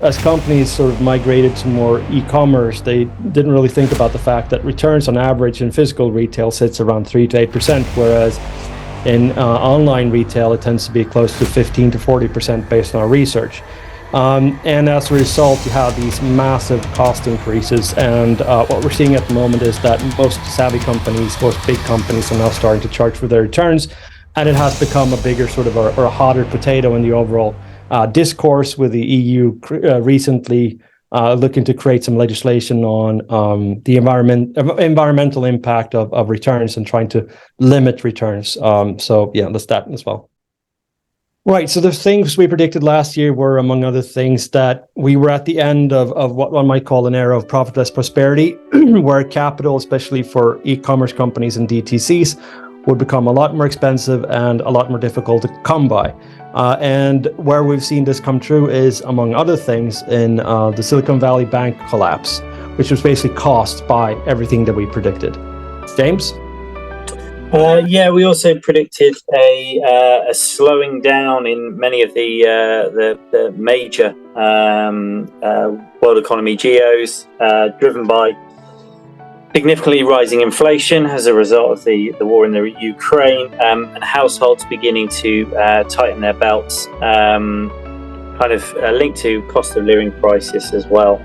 as companies sort of migrated to more e-commerce, they didn't really think about the fact that returns on average in physical retail sits around 3 to 8%, whereas in online retail, it tends to be close to 15 to 40% based on our research. And as a result, you have these massive cost increases. And what we're seeing at the moment is that most savvy companies, most big companies are now starting to charge for their returns. And it has become a bigger sort of or a hotter potato in the overall discourse, with the EU recently looking to create some legislation on the environmental impact of returns and trying to limit returns. So yeah, that's that as well. Right. So the things we predicted last year were, among other things, that we were at the end of what one might call an era of profitless prosperity, where capital, especially for e-commerce companies and DTCs, would become a lot more expensive and a lot more difficult to come by. And where we've seen this come true is, among other things, in the Silicon Valley Bank collapse, which was basically caused by everything that we predicted. James? Yeah, we also predicted a slowing down in many of the major world economy geos, driven by significantly rising inflation as a result of the war in the Ukraine, and households beginning to tighten their belts, kind of linked to cost of living crisis as well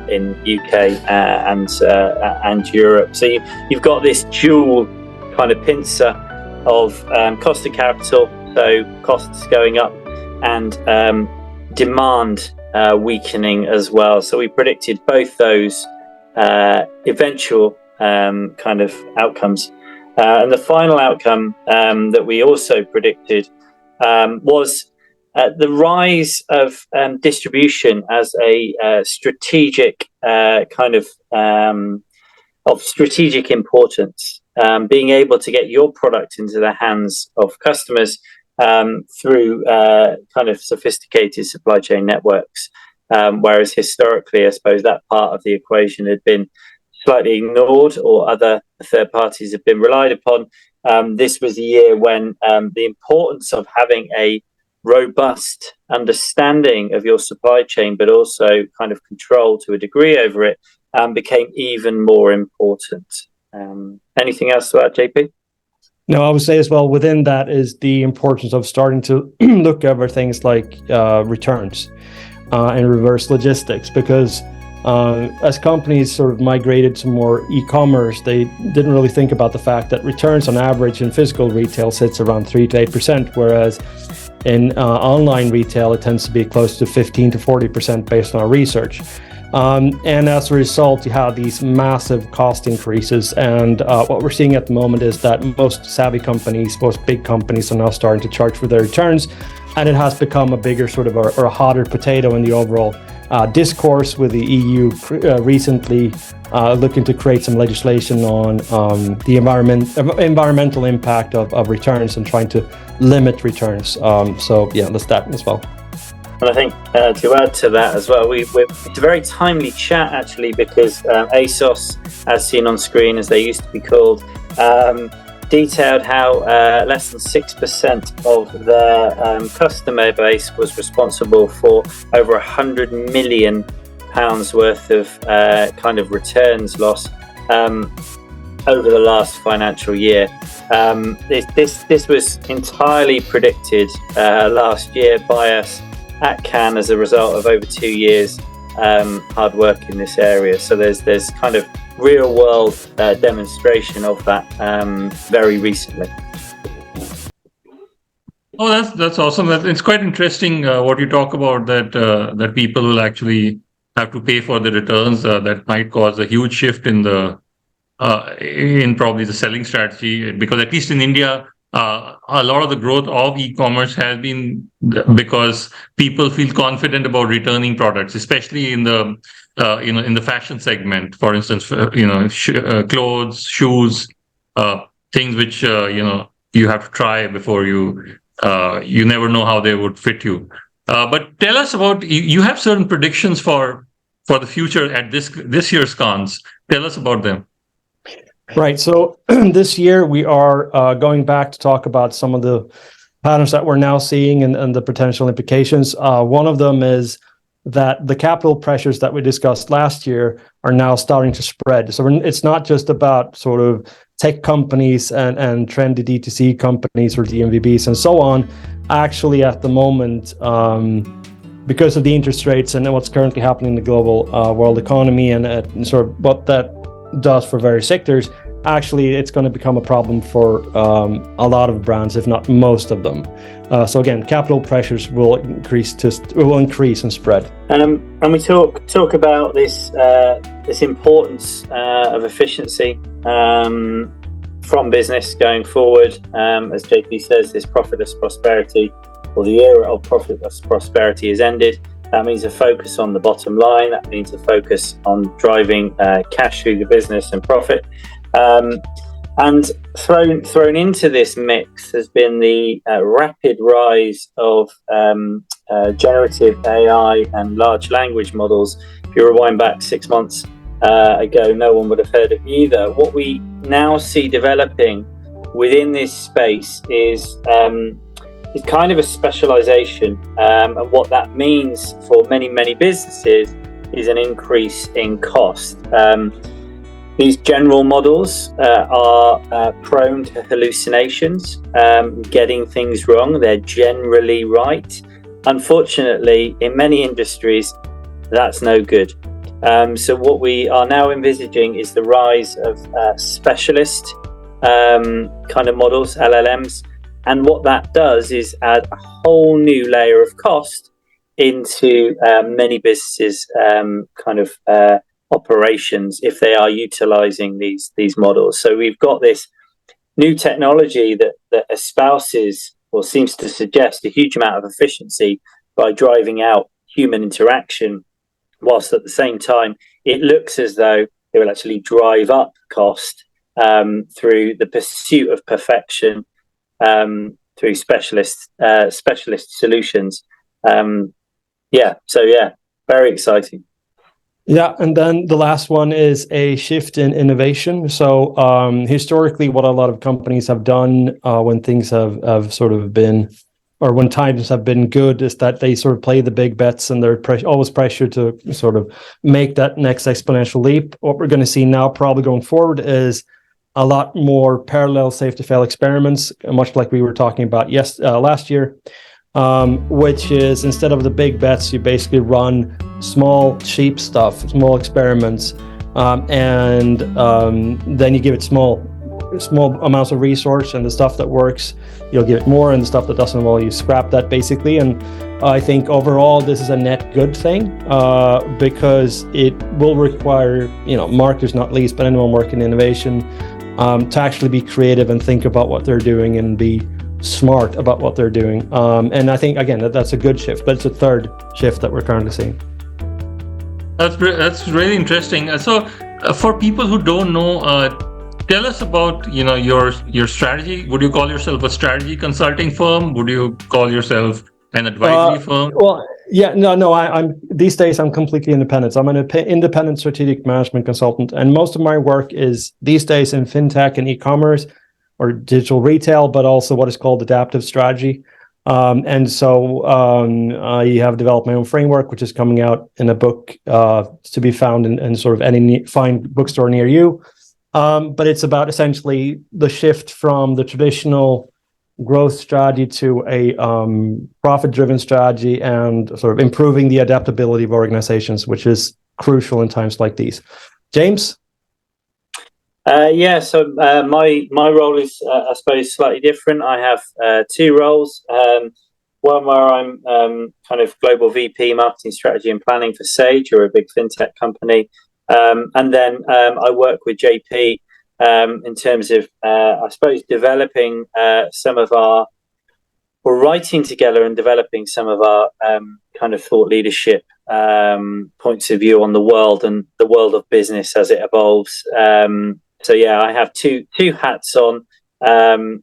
in UK and Europe. So you've got this dual kind of pincer of cost of capital, so costs going up, and demand weakening as well. So we predicted both those eventual kind of outcomes. And the final outcome that we also predicted was the rise of distribution as a strategic kind of strategic importance. Being able to get your product into the hands of customers through kind of sophisticated supply chain networks, whereas historically, I suppose that part of the equation had been slightly ignored, or other third parties have been relied upon. This was a year when the importance of having a robust understanding of your supply chain, but also kind of control to a degree over it, became even more important. Anything else to add, JP? No, I would say as well, within that is the importance of starting to look over things like returns and reverse logistics, because as companies sort of migrated to more e-commerce, they didn't really think about the fact that returns on average in physical retail sits around 3 to 8%, whereas in online retail, it tends to be close to 15 to 40% based on our research. And as a result, you have these massive cost increases. And what we're seeing at the moment is that most savvy companies, most big companies, are now starting to charge for their returns. And it has become a bigger sort of or a hotter potato in the overall discourse, with the EU recently looking to create some legislation on the environmental impact of returns and trying to limit returns. So yeah, that's that as well. And I think to add to that as well, it's a very timely chat actually, because ASOS, as seen on screen, as they used to be called, detailed how less than 6% of their customer base was responsible for over £100 million worth of kind of returns loss over the last financial year. This was entirely predicted last year by us at Cannes as a result of over 2 years hard work in this area. So there's kind of real world demonstration of that very recently. Oh, that's awesome. It's quite interesting what you talk about, that people will actually have to pay for the returns. That might cause a huge shift in probably the selling strategy, because at least in India, a lot of the growth of e-commerce has been because people feel confident about returning products, especially in the in the fashion segment, for instance, clothes, shoes, things which you have to try before you never know how they would fit you. But tell us about, you have certain predictions for the future at this year's cons. Tell us about them. Right. So this year we are going back to talk about some of the patterns that we're now seeing and the potential implications. One of them is that the capital pressures that we discussed last year are now starting to spread. So it's not just about sort of tech companies and trendy D2C companies or DMVBs and so on. Actually, at the moment, because of the interest rates and what's currently happening in the global world economy and sort of what that does for various sectors, actually it's going to become a problem for a lot of brands, if not most of them. So again, capital pressures will increase and spread. And we talk about this importance of efficiency from business going forward. As JP says, this profitless prosperity, or the era of profitless prosperity, has ended. That means a focus on the bottom line. That means a focus on driving cash through the business and profit. And thrown into this mix has been the rapid rise of generative AI and large language models. If you rewind back 6 months ago, no one would have heard of either. What we now see developing within this space is kind of a specialization, and what that means for many businesses is an increase in cost. These general models are prone to hallucinations, getting things wrong. They're generally right. Unfortunately, in many industries, that's no good. So what we are now envisaging is the rise of specialist kind of models, LLMs. And what that does is add a whole new layer of cost into many businesses' kind of operations if they are utilizing these models. So we've got this new technology that espouses or seems to suggest a huge amount of efficiency by driving out human interaction, whilst at the same time it looks as though it will actually drive up cost through the pursuit of perfection through specialist solutions. Very exciting. Yeah, and then the last one is a shift in innovation. So historically, what a lot of companies have done when things have sort of been, or when times have been good, is that they sort of play the big bets and they're always pressured to sort of make that next exponential leap. What we're going to see now, probably going forward, is a lot more parallel safe-to-fail experiments, much like we were talking about last year. Which is, instead of the big bets, you basically run small, cheap stuff, small experiments, and then you give it small amounts of resource, and the stuff that works, you'll give it more, and the stuff that doesn't, well, you scrap that basically. And I think overall this is a net good thing, because it will require, marketers not least, but anyone working in innovation, to actually be creative and think about what they're doing and be smart about what they're doing. And I think, again, that's a good shift, but it's a third shift that we're currently seeing. That's really interesting. So for people who don't know, tell us about your strategy. Would you call yourself a strategy consulting firm? Would you call yourself an advisory firm? Well, yeah, no. I'm these days I'm completely independent. So I'm an independent strategic management consultant, and most of my work is these days in fintech and e-commerce or digital retail, but also what is called adaptive strategy. And so I have developed my own framework, which is coming out in a book to be found in sort of any fine bookstore near you. But it's about essentially the shift from the traditional growth strategy to a profit-driven strategy, and sort of improving the adaptability of organizations, which is crucial in times like these. James? So my role is, I suppose, slightly different. I have two roles. One where I'm kind of global VP marketing strategy and planning for Sage, or a big fintech company. And then I work with JP in terms of, I suppose, developing writing together and developing some of our kind of thought leadership points of view on the world and the world of business as it evolves. I have two hats on.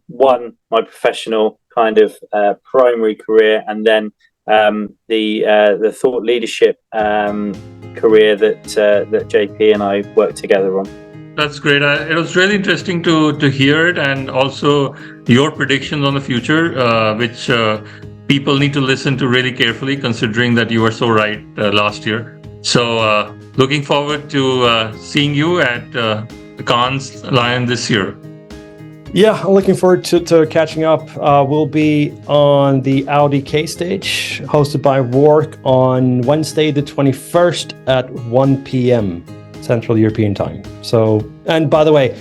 One, my professional kind of primary career, and then the thought leadership career that JP and I work together on. That's great. It was really interesting to hear it, and also your predictions on the future, which people need to listen to really carefully, considering that you were so right last year. So looking forward to seeing you at Cannes Lion this year. Yeah, I'm looking forward to catching up. We'll be on the Audi K stage, hosted by Rourke on Wednesday, the 21st at 1 p.m. Central European Time. So, and by the way,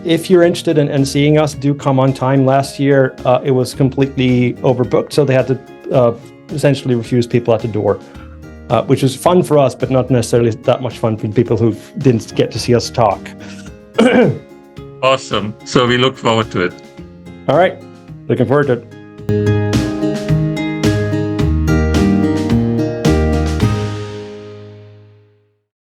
if you're interested in seeing us, do come on time. Last year, it was completely overbooked, so they had to essentially refuse people at the door, which was fun for us, but not necessarily that much fun for people who didn't get to see us talk. Awesome. So we look forward to it. All right. Looking forward to it.